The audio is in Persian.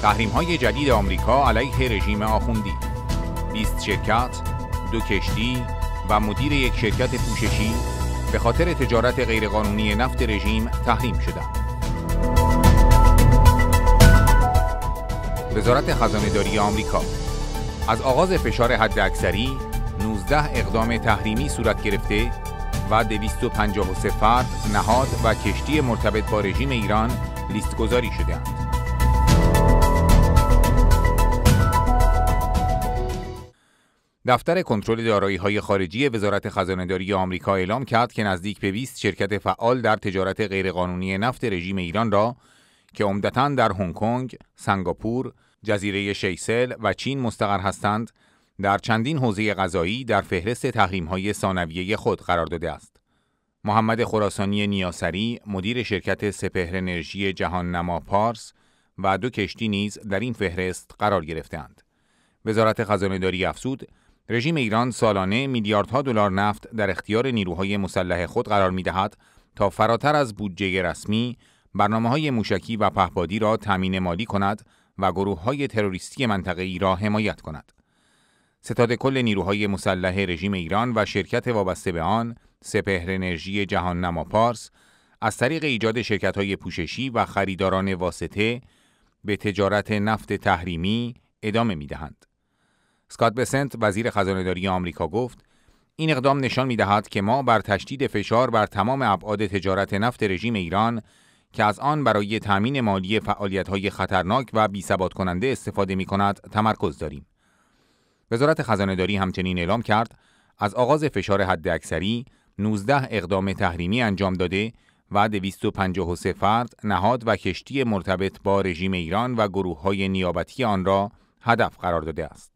تحریم‌های جدید آمریکا علیه رژیم آخوندی. 20 شرکت، 2 کشتی و مدیر یک شرکت پوششی به خاطر تجارت غیرقانونی نفت رژیم تحریم شدند. وزارت خزانه‌داری آمریکا از آغاز فشار حداکثری 19 اقدام تحریمی صورت گرفته و 253 فرد، نهاد و کشتی مرتبط با رژیم ایران لیست گذاری شده‌اند. دفتر کنترل دارایی‌های خارجی وزارت خزانه‌داری آمریکا اعلام کرد که نزدیک به 20 شرکت فعال در تجارت غیرقانونی نفت رژیم ایران را که عمدتاً در هنگ کنگ، سنگاپور، جزیره سیشل و چین مستقر هستند، در چندین حوزه قضایی در فهرست تحریم‌های ثانویه خود قرار داده است. محمد خراسانی نیاسری، مدیر شرکت سپهر انرژی جهان‌نما پارس و 2 کشتی نیز در این فهرست قرار گرفته‌اند. وزارت خزانه‌داری افزود، رژیم ایران سالانه میلیاردها دلار نفت در اختیار نیروهای مسلح خود قرار می‌دهد تا فراتر از بودجه رسمی، برنامه‌های موشکی و پهپادی را تامین مالی کند و گروه‌های تروریستی منطقه‌ای را حمایت کند. ستاد کل نیروهای مسلح رژیم ایران و شرکت وابسته به آن، سپهر انرژی جهان‌نما پارس، از طریق ایجاد شرکت‌های پوششی و خریداران واسطه به تجارت نفت تحریمی ادامه می‌دهند. اسکات بسنت، وزیر خزانه‌داری آمریکا گفت: این اقدام نشان می‌دهد که ما بر تشدید فشار بر تمام ابعاد تجارت نفت رژیم ایران که از آن برای تامین مالی فعالیت‌های خطرناک و بی‌ثبات کننده استفاده می‌کند تمرکز داریم. وزارت خزانه‌داری همچنین اعلام کرد از آغاز فشار حداکثری 19 اقدام تحریمی انجام داده و 253 فرد، نهاد و کشتی مرتبط با رژیم ایران و گروه‌های نیابتی آن را هدف قرار داده است.